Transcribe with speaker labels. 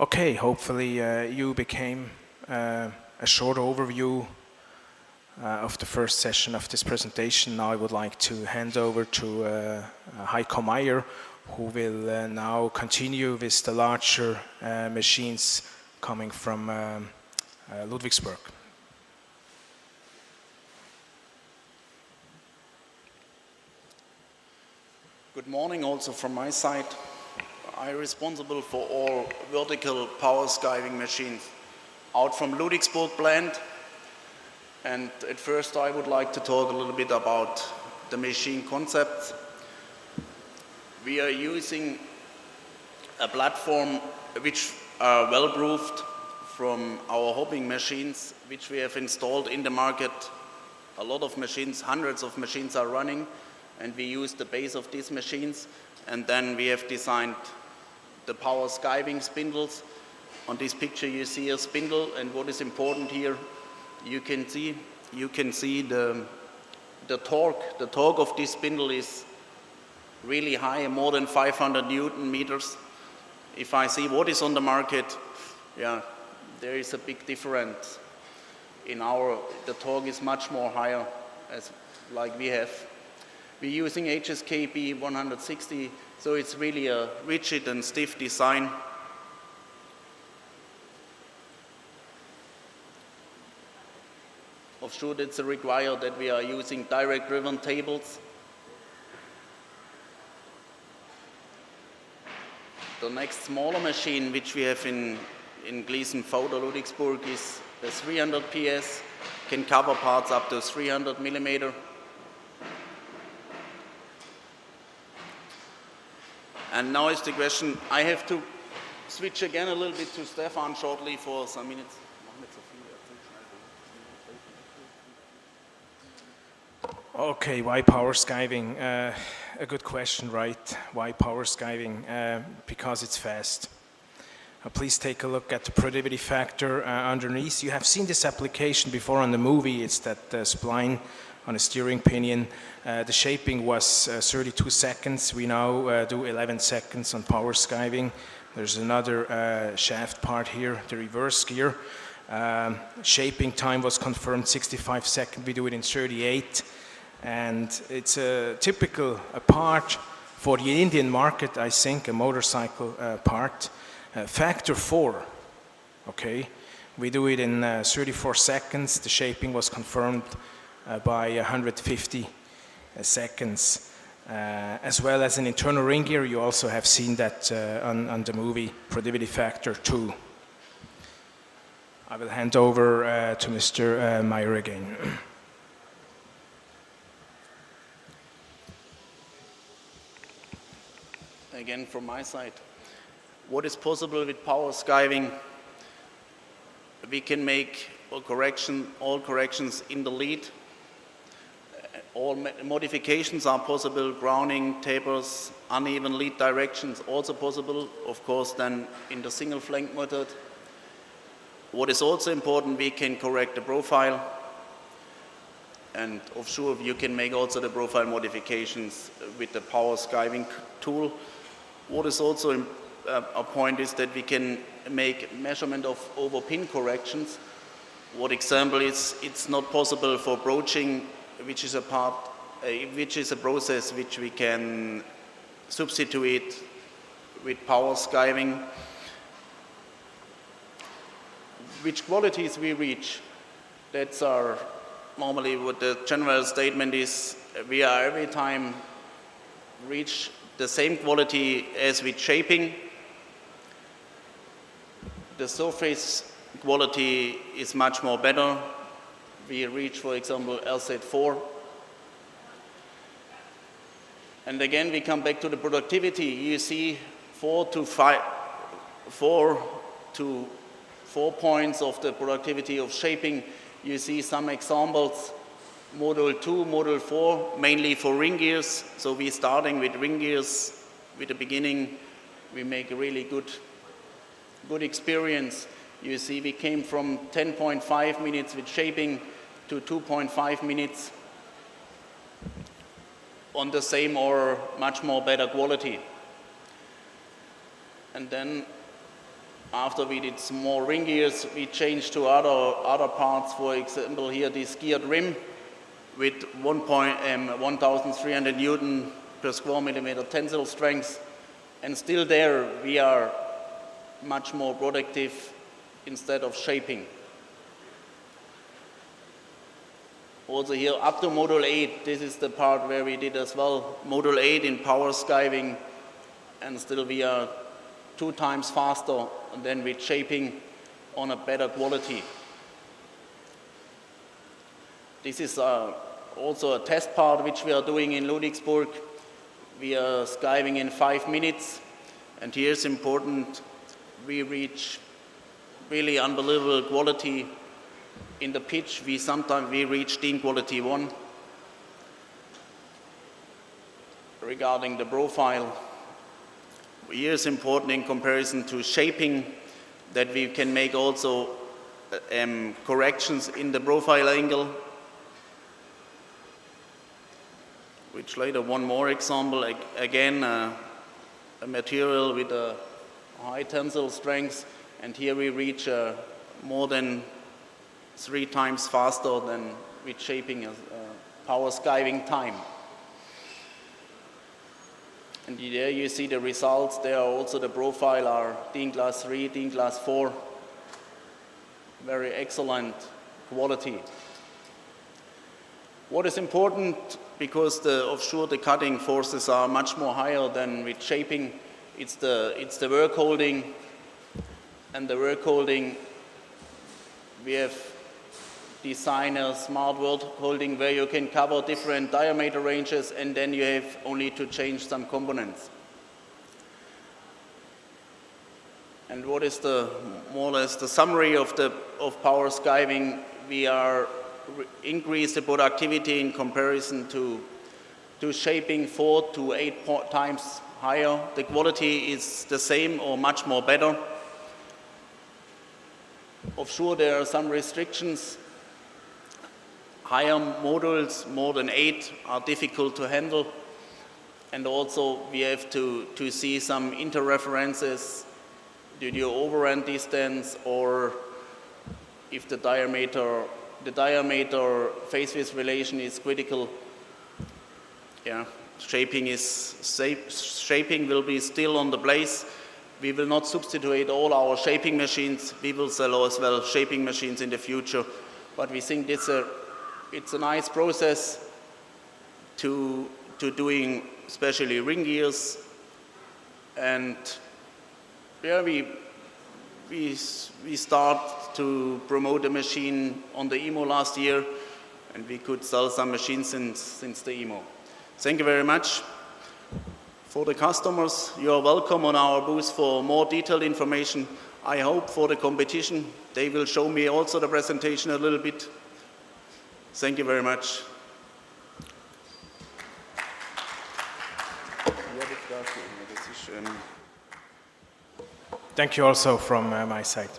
Speaker 1: Okay, hopefully you became a short overview of the first session of this presentation. Now I would like to hand over to Heiko Meier, who will now continue with the larger machines coming from Ludwigsburg.
Speaker 2: Good morning also from my side. I'm responsible for all vertical power skiving machines out from Ludwigsburg plant. And at first I would like to talk a little bit about the machine concepts. We are using a platform which are well proofed from our hopping machines, which we have installed in the market. A lot of machines, hundreds of machines are running, and we use the base of these machines. And then we have designed the power skiving spindles. On this picture you see a spindle, and what is important here, you can see the torque. The torque of this spindle is really high, more than 500 Newton meters. If I see what is on the market, there is a big difference. The torque is much more higher, like we have. We're using HSKB 160, so it's really a rigid and stiff design. Of sure, it's required that we are using direct driven tables. The next smaller machine which we have in Gleason-Fowler, Ludwigsburg, is the 300 PS, can cover parts up to 300 millimeter. And now is the question, I have to switch again a little bit to Stefan shortly for some minutes.
Speaker 1: Okay, why power skiving? A good question, right? Why power skiving? Because it's fast. Please take a look at the productivity factor underneath. You have seen this application before on the movie. It's that spline on a steering pinion. The shaping was 32 seconds. We now do 11 seconds on power skiving. There's another shaft part here, the reverse gear. Shaping time was confirmed 65 seconds. We do it in 38. And it's a typical part for the Indian market, I think, a motorcycle part. Factor 4, okay? We do it in 34 seconds. The shaping was confirmed by 150 seconds. As well as an internal ring gear, you also have seen that on the movie, productivity factor 2. I will hand over to Mr. Meier again.
Speaker 2: Again from my side, what is possible with power skiving? We can make all corrections in the lead. All modifications are possible, grounding, tapers, uneven lead directions also possible, of course then in the single flank method. What is also important, we can correct the profile, and of sure you can make also the profile modifications with the power skiving tool. What is also a point is that we can make measurement of over pin corrections. What example is, it's not possible for broaching, which is a process which we can substitute with power skiving. Which qualities we reach, that's our normally what the general statement is, we are every time reach the same quality as with shaping. The surface quality is much more better. We reach, for example, LZ4. And again, we come back to the productivity. You see 4 points of the productivity of shaping. You see some examples. Module 2, Module 4, mainly for ring gears. So we're starting with ring gears. With the beginning, we make a really good experience. You see we came from 10.5 minutes with shaping to 2.5 minutes on the same or much more better quality. And then After we did some more ring gears, we changed to other parts. For example, here this geared rim with 1,300 Newton per square millimeter tensile strength. And still there, we are much more productive instead of shaping. Also here up to Module 8, this is the part where we did as well. Module 8 in power skiving, and still we are 2 times faster than with shaping on a better quality. This is also a test part which we are doing in Ludwigsburg. We are skiving in 5 minutes, and here it's important we reach really unbelievable quality. In the pitch, sometimes we reach Dean Quality 1. Regarding the profile, here is important in comparison to shaping that we can make also corrections in the profile angle. Which later, one more example, again, a material with a high tensile strength, and here we reach more than 3 times faster than with shaping a power skiving time. And there you see the results. There are also the profile are Dean Class 3, Dean Class 4. Very excellent quality. What is important, because the cutting forces are much more higher than with shaping, it's the work holding. And the work holding, we have designed a smart work holding where you can cover different diameter ranges, and then you have only to change some components. And what is more or less the summary of power skiving? We are increase the productivity in comparison to shaping 4 to 8 times higher. The quality is the same or much more better. Offshore there are some restrictions. Higher modules, more than 8, are difficult to handle. And also we have to see some interreferences due to overrun distance, or if the diameter phase-width relation is critical. Yeah, shaping will be still on the place. We will not substitute all our shaping machines. We will sell as well shaping machines in the future. But we think it's a nice process to doing especially ring gears. And yeah, we start to promote the machine on the EMO last year, and we could sell some machines since the EMO. Thank you very much. For the customers, you are welcome on our booth for more detailed information. I hope for the competition, they will show me also the presentation a little bit. Thank you very much.
Speaker 1: Thank you also from my side.